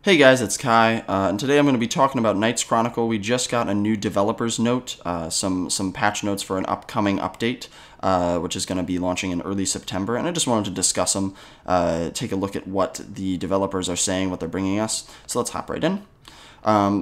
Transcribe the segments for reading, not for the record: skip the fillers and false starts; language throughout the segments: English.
Hey guys, it's Kai, and today I'm going to be talking about Knights Chronicle. We just got a new developer's note, some patch notes for an upcoming update, which is going to be launching in early September, and I just wanted to discuss them, take a look at what the developers are saying, what they're bringing us. So let's hop right in.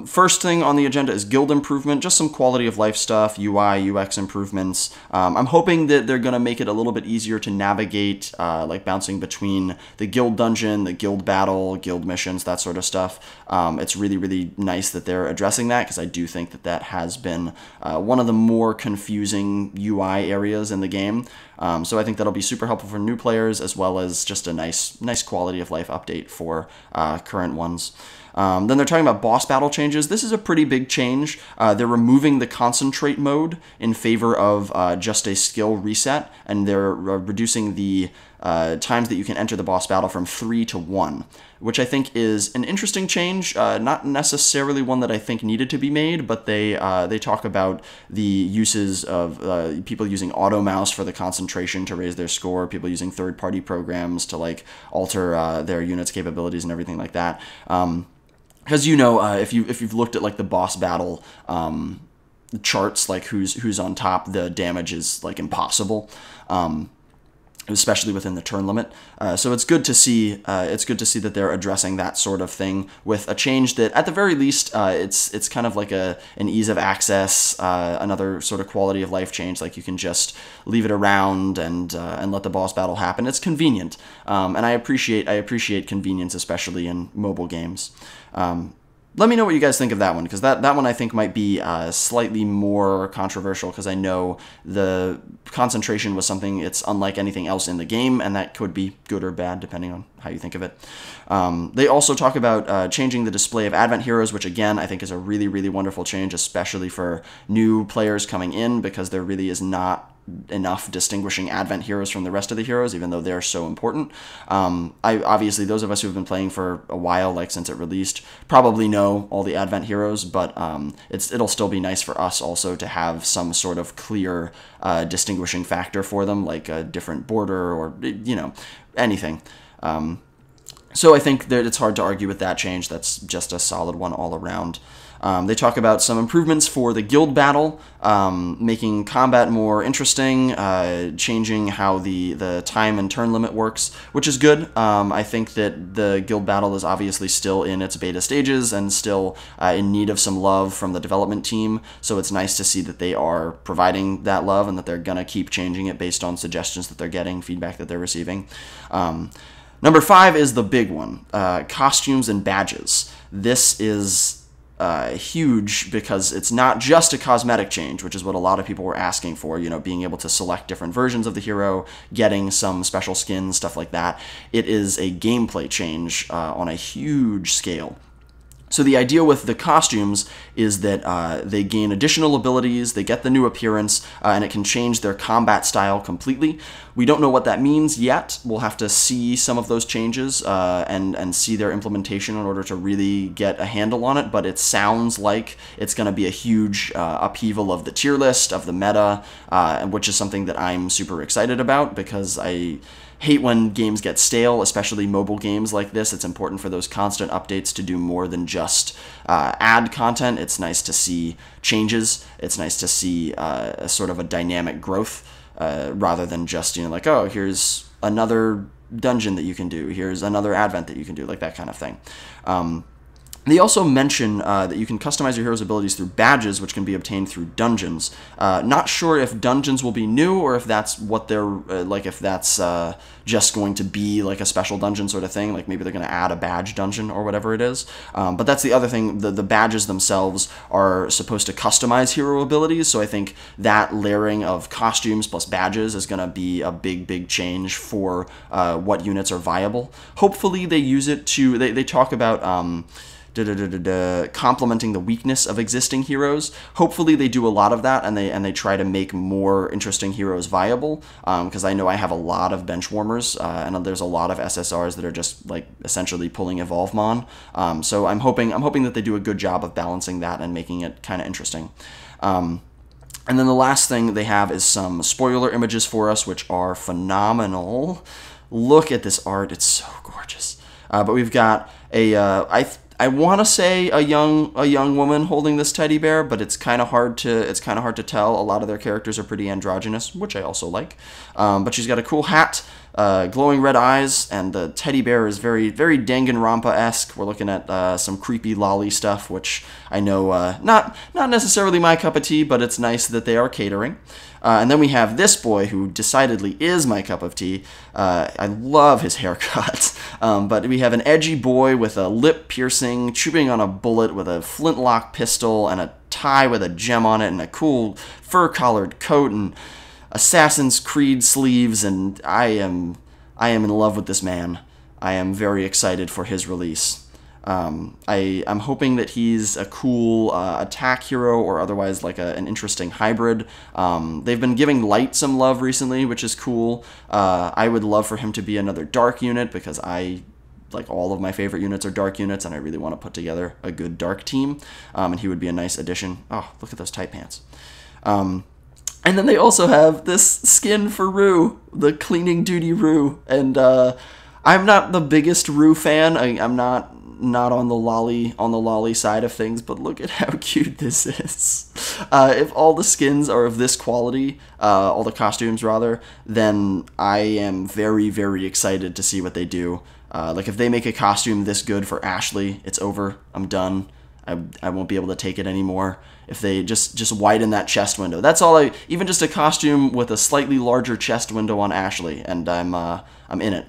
First thing on the agenda is guild improvement, just some quality of life stuff, UI, UX improvements. I'm hoping that they're going to make it a little bit easier to navigate, like bouncing between the guild dungeon, the guild battle, guild missions, that sort of stuff. It's really, really nice that they're addressing that, because I do think that that has been one of the more confusing UI areas in the game. So I think that'll be super helpful for new players, as well as just a nice quality of life update for current ones. Then they're talking about boss battle changes. This is a pretty big change. They're removing the concentrate mode in favor of just a skill reset, and they're reducing the times that you can enter the boss battle from 3 to 1, which I think is an interesting change. Not necessarily one that I think needed to be made, but they talk about the uses of people using auto mouse for the concentration to raise their score, people using third-party programs to like alter their units' capabilities and everything like that. Because if you've looked at like the boss battle charts, like who's on top, the damage is like impossible, especially within the turn limit. So it's good to see. It's good to see that they're addressing that sort of thing with a change that, at the very least, it's kind of like an ease of access, another sort of quality of life change. Like you can just leave it around and let the boss battle happen. It's convenient, and I appreciate convenience, especially in mobile games. Let me know what you guys think of that one, because that one I think might be slightly more controversial, because I know the concentration was something it's unlike anything else in the game, and that could be good or bad depending on how you think of it. They also talk about changing the display of Advent heroes, which again I think is a really, really wonderful change, especially for new players coming in, because there really is not enough distinguishing Advent heroes from the rest of the heroes, even though they're so important. Obviously, those of us who have been playing for a while, like since it released, probably know all the Advent heroes, but it'll still be nice for us also to have some sort of clear distinguishing factor for them, like a different border or, anything. So I think that it's hard to argue with that change. That's just a solid one all around. They talk about some improvements for the guild battle, making combat more interesting, changing how the time and turn limit works, which is good. I think that the guild battle is obviously still in its beta stages and still in need of some love from the development team, so it's nice to see that they are providing that love and that they're going to keep changing it based on suggestions that they're getting, feedback that they're receiving. Number 5 is the big one, costumes and badges. This is huge, because it's not just a cosmetic change, which is what a lot of people were asking for, being able to select different versions of the hero, getting some special skins, stuff like that. It is a gameplay change on a huge scale. So the idea with the costumes is that they gain additional abilities, they get the new appearance, and it can change their combat style completely. We don't know what that means yet. We'll have to see some of those changes and see their implementation in order to really get a handle on it, but it sounds like it's going to be a huge upheaval of the tier list, of the meta, which is something that I'm super excited about, because I hate when games get stale, especially mobile games like this. It's important for those constant updates to do more than just add content. It's nice to see changes. It's nice to see a sort of a dynamic growth, rather than just, like, oh, here's another dungeon that you can do, here's another advent that you can do, like that kind of thing. They also mention that you can customize your hero's abilities through badges, which can be obtained through dungeons. Not sure if dungeons will be new, or if that's what they're like, if that's just going to be like a special dungeon sort of thing. Like maybe they're going to add a badge dungeon or whatever it is. But that's the other thing. The badges themselves are supposed to customize hero abilities, so I think that layering of costumes plus badges is going to be a big change for what units are viable. Hopefully they use it to. They talk about complementing the weakness of existing heroes. Hopefully they do a lot of that, and they try to make more interesting heroes viable, because I know I have a lot of bench warmers, and there's a lot of SSRs that are just like essentially pulling Evolvemon. So I'm hoping that they do a good job of balancing that and making it kind of interesting. And then the last thing they have is some spoiler images for us, which are phenomenal. Look at this art. It's so gorgeous. But we've got a, I want to say a young woman holding this teddy bear, but it's kind of hard to tell. A lot of their characters are pretty androgynous, which I also like. But she's got a cool hat, glowing red eyes, and the teddy bear is very Danganronpa-esque. We're looking at some creepy lolly stuff, which I know not necessarily my cup of tea, but it's nice that they are catering. And then we have this boy, who decidedly is my cup of tea. I love his haircut. But we have an edgy boy with a lip piercing, chewing on a bullet with a flintlock pistol and a tie with a gem on it and a cool fur-collared coat and Assassin's Creed sleeves, and I am in love with this man. I am very excited for his release. I'm hoping that he's a cool attack hero, or otherwise like an interesting hybrid. They've been giving Light some love recently, which is cool. I would love for him to be another dark unit, because like all of my favorite units are dark units, and I really want to put together a good dark team, and he would be a nice addition. Oh, look at those tight pants. And then they also have this skin for Rue, the cleaning duty Rue, and I'm not the biggest Rue fan. I'm not on the lolly side of things, but look at how cute this is. If all the skins are of this quality, all the costumes rather, then I am very excited to see what they do. Like if they make a costume this good for Ashley, it's over. I'm done. I won't be able to take it anymore. If they just widen that chest window, that's all even just a costume with a slightly larger chest window on Ashley, and I'm in it.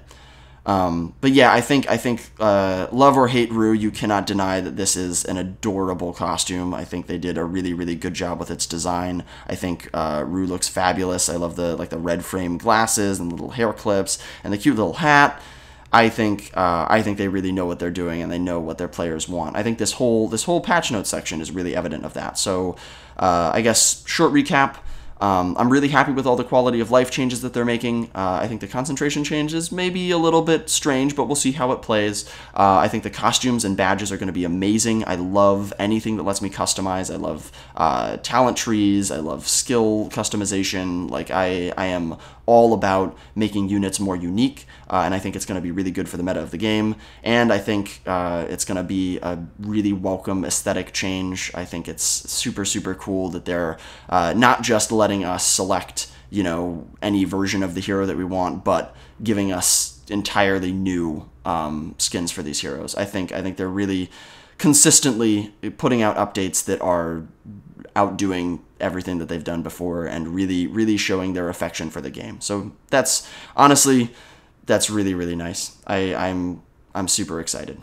But yeah, I think love or hate Rue, you cannot deny that this is an adorable costume. I think they did a really good job with its design. I think Rue looks fabulous. I love the red frame glasses and the little hair clips and the cute little hat. I think they really know what they're doing, and they know what their players want. I think this whole patch notes section is really evident of that. So I guess short recap. I'm really happy with all the quality of life changes that they're making. I think the concentration changes may be a little bit strange, but we'll see how it plays. I think the costumes and badges are going to be amazing. I love anything that lets me customize. I love talent trees. I love skill customization. Like I am all about making units more unique, and I think it's going to be really good for the meta of the game, and I think it's going to be a really welcome aesthetic change. I think it's super cool that they're not just letting us select, you know, any version of the hero that we want, but giving us entirely new skins for these heroes. I think they're really consistently putting out updates that are outdoing everything that they've done before, and really showing their affection for the game. So that's honestly, that's really nice. I'm super excited.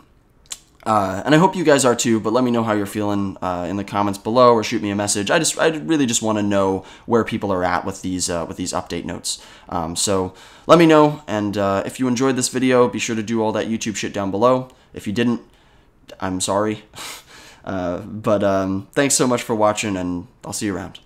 And I hope you guys are too, but let me know how you're feeling in the comments below, or shoot me a message. I really just want to know where people are at with these update notes. So let me know, and if you enjoyed this video, be sure to do all that YouTube shit down below. If you didn't, I'm sorry. But thanks so much for watching, and I'll see you around.